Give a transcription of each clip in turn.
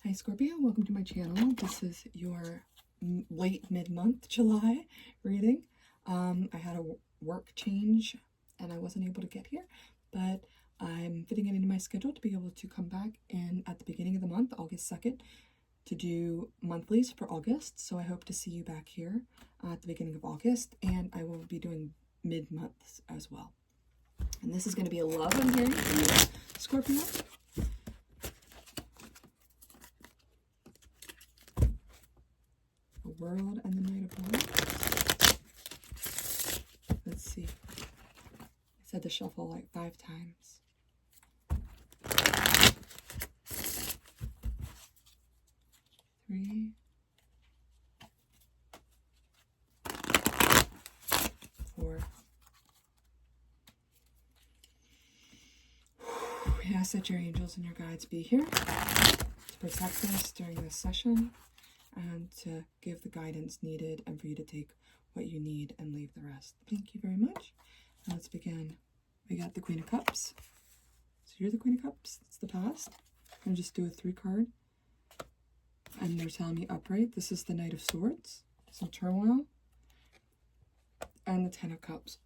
Hi Scorpio, welcome to my channel. This is your late mid-month July reading. I had a work change and I wasn't able to get here, but I'm fitting it into my schedule to be able to come back in at the beginning of the month, August 2nd, to do monthlies for August. So I hope to see you back here at the beginning of August, and I will be doing mid-months as well. And this is going to be a love I'm hearing for you, Scorpio. World and the Knight of Wands. Let's see. I said to shuffle like 5 times. 3, 4. We ask that your angels and your guides be here to protect us during this session, and to give the guidance needed, and for you to take what you need and leave the rest. Thank you very much. Now let's begin. We got the Queen of Cups. So you're the Queen of Cups. It's the past. I'm going to just do a 3 card. And they're telling me upright. This is the Knight of Swords. So turmoil. And the 10 of Cups.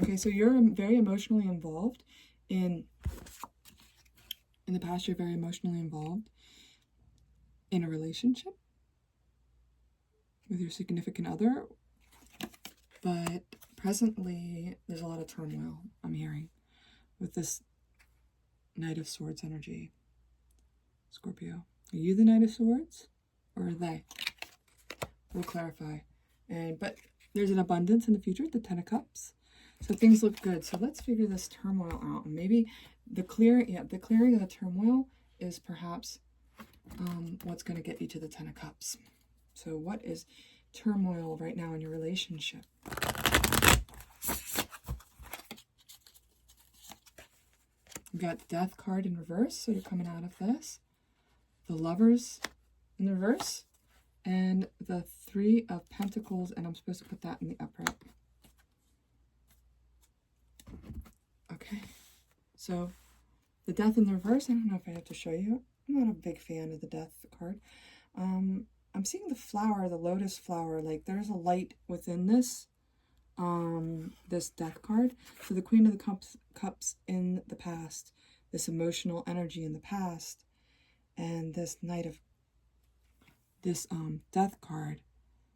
Okay, so you're very emotionally involved in the past. You're very emotionally involved in a relationship with your significant other, but presently there's a lot of turmoil I'm hearing with this Knight of Swords energy. Scorpio, are you the Knight of Swords or are they? We'll clarify. But there's an abundance in the future, the 10 of Cups, so things look good. So let's figure this turmoil out, and maybe the clearing of the turmoil is perhaps what's going to get you to the 10 of Cups. So what is turmoil right now in your relationship? We've got the Death card in reverse, so you're coming out of this. The Lovers in the reverse. And the 3 of Pentacles, and I'm supposed to put that in the upright. Okay. So the Death in the reverse, I don't know if I have to show you. I'm not a big fan of the Death card. I'm seeing the flower, the lotus flower, like there's a light within this, this Death card. So the Queen of the Cups in the past, this emotional energy in the past, and this Knight of, this Death card.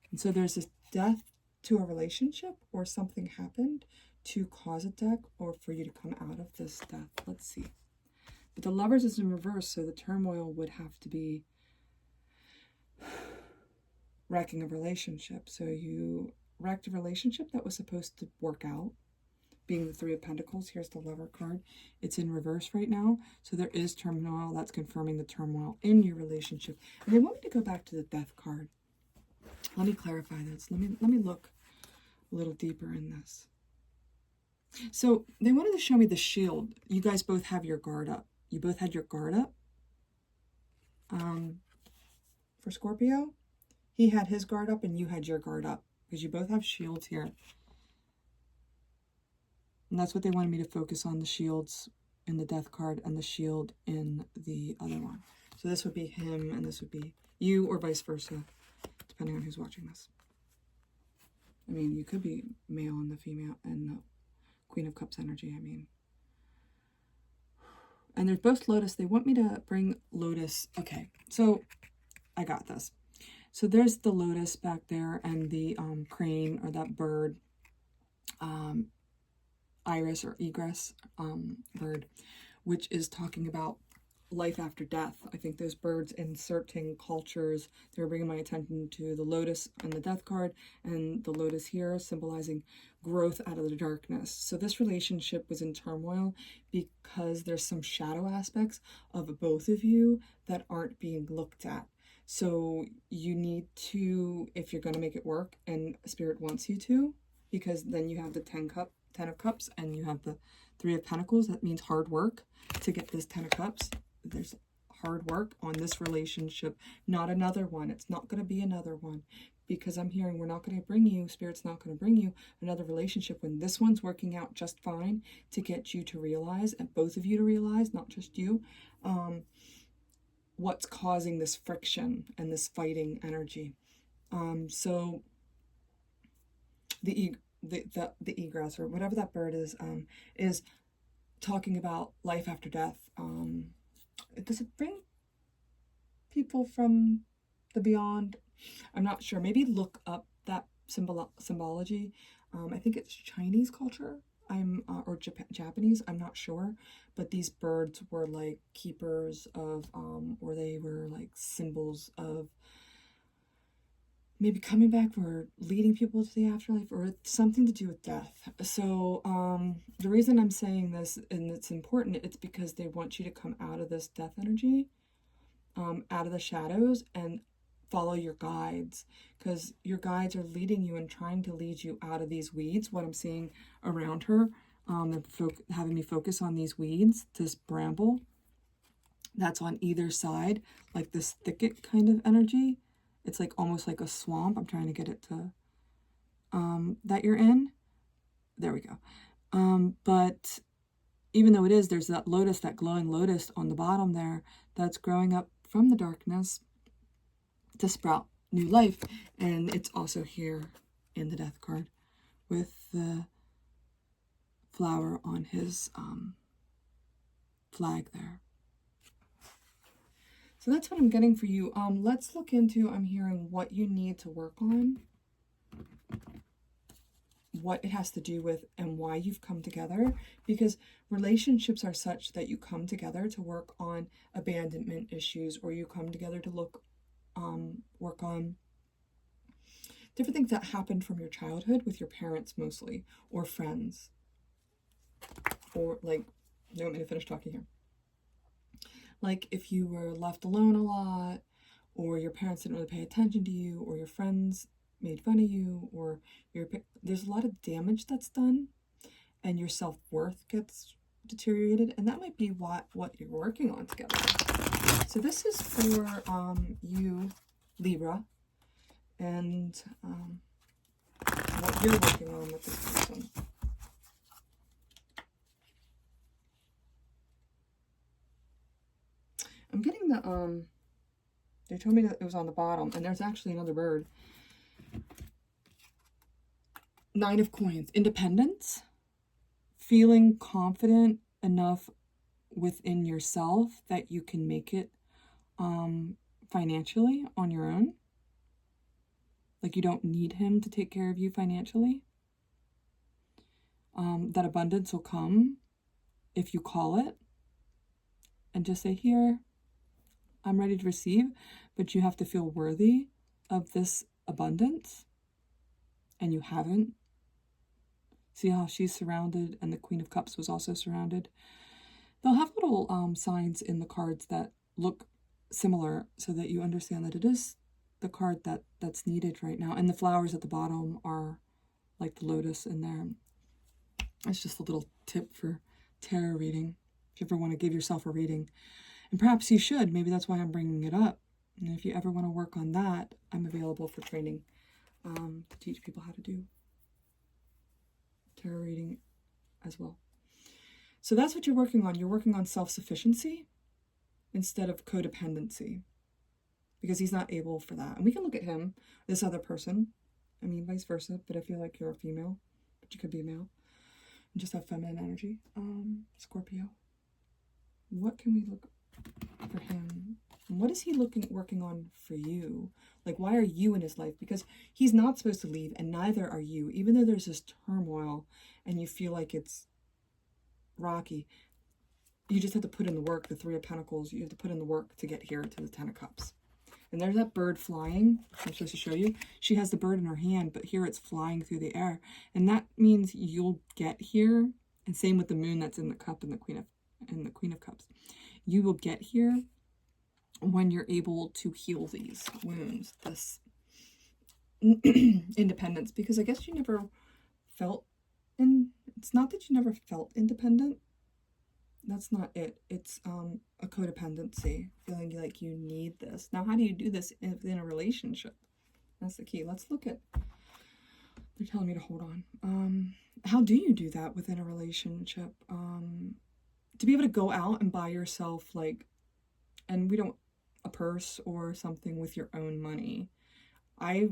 And so there's this death to a relationship, or something happened to cause a death, or for you to come out of this death. Let's see. But the Lovers is in reverse, so the turmoil would have to be wrecking a relationship. So you wrecked a relationship that was supposed to work out, being the 3 of Pentacles. Here's the Lover card. It's in reverse right now, so there is turmoil. That's confirming the turmoil in your relationship. And they want me to go back to the Death card. Let me clarify this. Let me look a little deeper in this. So they wanted to show me the shield. You guys both have your guard up. You both had your guard up. For Scorpio, he had his guard up and you had your guard up, because you both have shields here. And that's what they wanted me to focus on, the shields in the Death card and the shield in the other one. So this would be him and this would be you, or vice versa, depending on who's watching this. I mean, you could be male and the female and the Queen of Cups energy, I mean. And they're both Lotus. They want me to bring Lotus. Okay, so I got this. So there's the Lotus back there, and the crane, or that bird, iris or egress bird, which is talking about life after death. I think those birds in certain cultures, they were bringing my attention to the Lotus and the Death card, and the Lotus here symbolizing growth out of the darkness. So this relationship was in turmoil because there's some shadow aspects of both of you that aren't being looked at. So you need to, if you're going to make it work, and Spirit wants you to, because then you have the 10 of Cups and you have the 3 of Pentacles. That means hard work to get this 10 of Cups. There's hard work on this relationship, not another one. It's not going to be another one, because I'm hearing we're not going to bring you, Spirit's not going to bring you another relationship when this one's working out just fine to get you to realize, and both of you to realize, not just you, what's causing this friction and this fighting energy. So the egress, or whatever that bird is talking about life after death. Does it bring people from the beyond? I'm not sure. Maybe look up that symbology. I think it's Chinese culture. Or Japanese. I'm not sure. But these birds were like keepers of, or they were like symbols of maybe coming back or leading people to the afterlife, or something to do with death. So the reason I'm saying this, and it's important, it's because they want you to come out of this death energy, out of the shadows, and follow your guides, because your guides are leading you and trying to lead you out of these weeds. What I'm seeing around her, they're having me focus on these weeds, this bramble that's on either side, like this thicket kind of energy. It's like almost like a swamp. I'm trying to get it to, that you're in. There we go. But even though it is, there's that lotus, that glowing lotus on the bottom there, that's growing up from the darkness to sprout new life. And it's also here in the death card with the flower on his flag there. So that's what I'm getting for you. Let's look into, I'm hearing what you need to work on, what it has to do with, and why you've come together. Because relationships are such that you come together to work on abandonment issues, or you come together to work on different things that happened from your childhood with your parents mostly, or friends. Or like, you want me to finish talking here? Like if you were left alone a lot, or your parents didn't really pay attention to you, or your friends made fun of you, or there's a lot of damage that's done, and your self-worth gets deteriorated, and that might be what you're working on together. So this is for you, Libra, and what you're working on with this person. I'm getting the, they told me that it was on the bottom, and there's actually another bird. 9 of Coins, independence, feeling confident enough within yourself that you can make it financially on your own. Like you don't need him to take care of you financially. That abundance will come if you call it and just say, here, I'm ready to receive, but you have to feel worthy of this abundance, and you haven't. See how she's surrounded, and the Queen of Cups was also surrounded. They'll have little signs in the cards that look similar, so that you understand that it is the card that's needed right now. And the flowers at the bottom are like the lotus in there. It's just a little tip for tarot reading, if you ever want to give yourself a reading. And perhaps you should. Maybe that's why I'm bringing it up. And if you ever want to work on that, I'm available for training to teach people how to do tarot reading as well. So that's what you're working on. You're working on self-sufficiency instead of codependency, because he's not able for that. And we can look at him, this other person. I mean, vice versa, but I feel like you're a female, but you could be a male and just have feminine energy. Scorpio. What can we look for him? And what is he working on for you? Like, why are you in his life? Because he's not supposed to leave, and neither are you. Even though there's this turmoil and you feel like it's rocky, you just have to put in the work. The 3 of Pentacles, you have to put in the work to get here to the 10 of Cups. And there's that bird flying. I'm supposed to show you. She has the bird in her hand, but here it's flying through the air. And that means you'll get here. And same with the moon that's in the cup and the Queen of Cups. You will get here when you're able to heal these wounds, this independence. Because I guess you never felt, it's not that you never felt independent. That's not it. It's a codependency, feeling like you need this. Now, how do you do this in a relationship? That's the key. Let's look at, they're telling me to hold on. How do you do that within a relationship? To be able to go out and buy yourself, like, and we don't a purse or something with your own money. I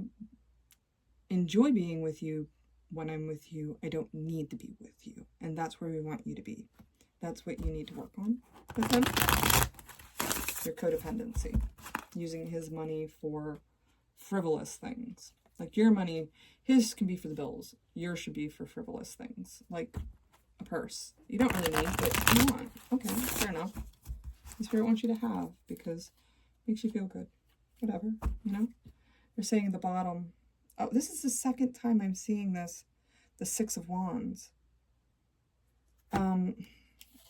enjoy being with you when I'm with you. I don't need to be with you. And that's where we want you to be. That's what you need to work on with him. Your codependency. Using his money for frivolous things. Like your money, his can be for the bills. Yours should be for frivolous things. Like a purse. You don't really need, but you want. Okay, fair enough. The Spirit wants you to have because it makes you feel good. Whatever, you know? They're saying at the bottom, oh, this is the second time I'm seeing this, the Six of Wands.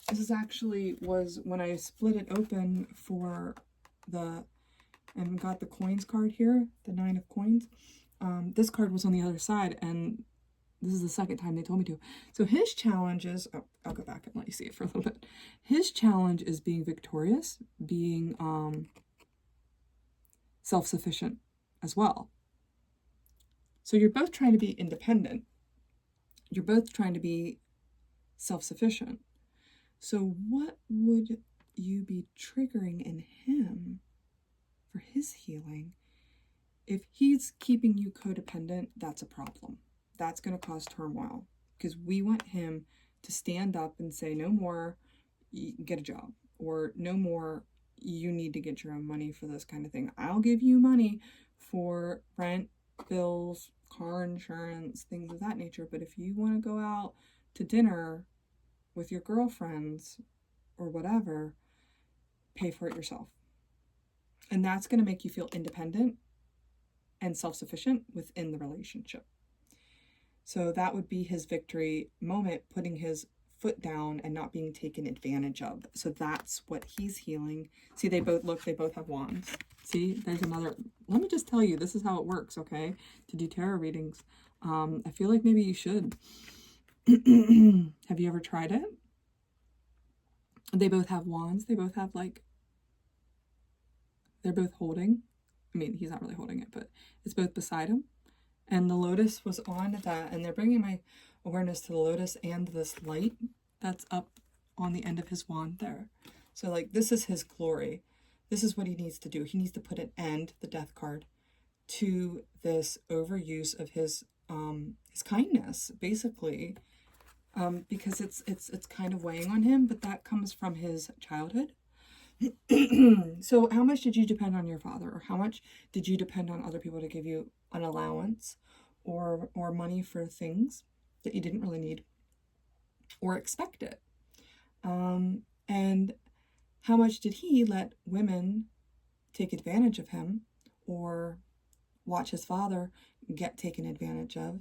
This is actually was when I split it open for and got the coins card here, the 9 of coins. This card was on the other side, and this is the second time they told me to. So his challenge is, oh, I'll go back and let you see it for a little bit. His challenge is being victorious, being self-sufficient as well. So you're both trying to be independent. You're both trying to be self-sufficient. So what would you be triggering in him for his healing? If he's keeping you codependent, that's a problem. That's going to cause turmoil because we want him to stand up and say, no more, get a job, or no more, you need to get your own money for this kind of thing. I'll give you money for rent, bills, car insurance, things of that nature. But if you want to go out to dinner with your girlfriends or whatever, pay for it yourself. And that's going to make you feel independent and self-sufficient within the relationship. So that would be his victory moment, putting his foot down and not being taken advantage of. So that's what he's healing. See, they both have wands. See, there's another. Let me just tell you, this is how it works, okay? To do tarot readings. I feel like maybe you should. Have you ever tried it? They both have wands. They both have they're both holding. I mean, he's not really holding it, but it's both beside him. And the lotus was on that. And they're bringing my awareness to the lotus and this light that's up on the end of his wand there. So this is his glory. This is what he needs to do. He needs to put an end, the death card, to this overuse of his kindness, basically. Because it's kind of weighing on him, but that comes from his childhood. So how much did you depend on your father, or how much did you depend on other people to give you an allowance or money for things that you didn't really need or expect it? And how much did he let women take advantage of him or watch his father get taken advantage of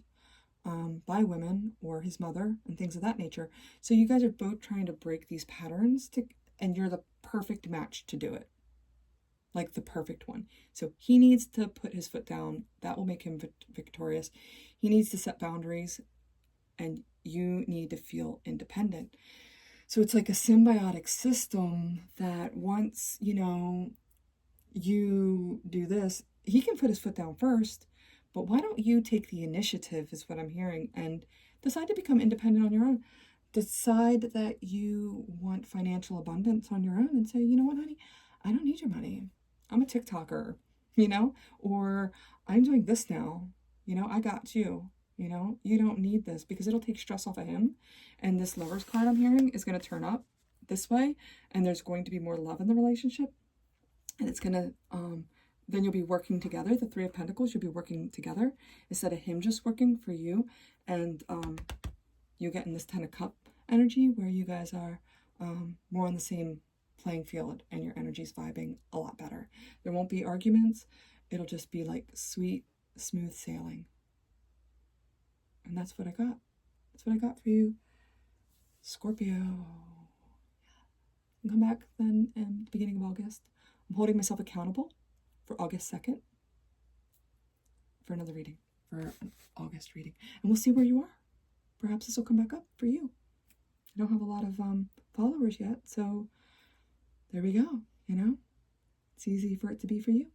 by women or his mother and things of that nature? So you guys are both trying to break these patterns and you're the perfect match to do it. Like the perfect one. So he needs to put his foot down. That will make him victorious. He needs to set boundaries and you need to feel independent. So it's like a symbiotic system that once, you do this, he can put his foot down first, but why don't you take the initiative is what I'm hearing and decide to become independent on your own. Decide that you want financial abundance on your own and say, you know what, honey, I don't need your money. I'm a TikToker, or I'm doing this now. I got you, you don't need this because it'll take stress off of him. And this Lover's card I'm hearing is going to turn up this way and there's going to be more love in the relationship. And it's going to, then you'll be working together. The Three of Pentacles, you'll be working together instead of him just working for you. And you get in this Ten of Cups energy where you guys are more on the same playing field and your energy's vibing a lot better. There won't be arguments. It'll just be like sweet, smooth sailing. And that's what I got. That's what I got for you, Scorpio. Come back then in the beginning of August. I'm holding myself accountable for August 2nd for another reading, for an August reading. And we'll see where you are. Perhaps this will come back up for you. I don't have a lot of followers yet, so there we go, It's easy for it to be for you.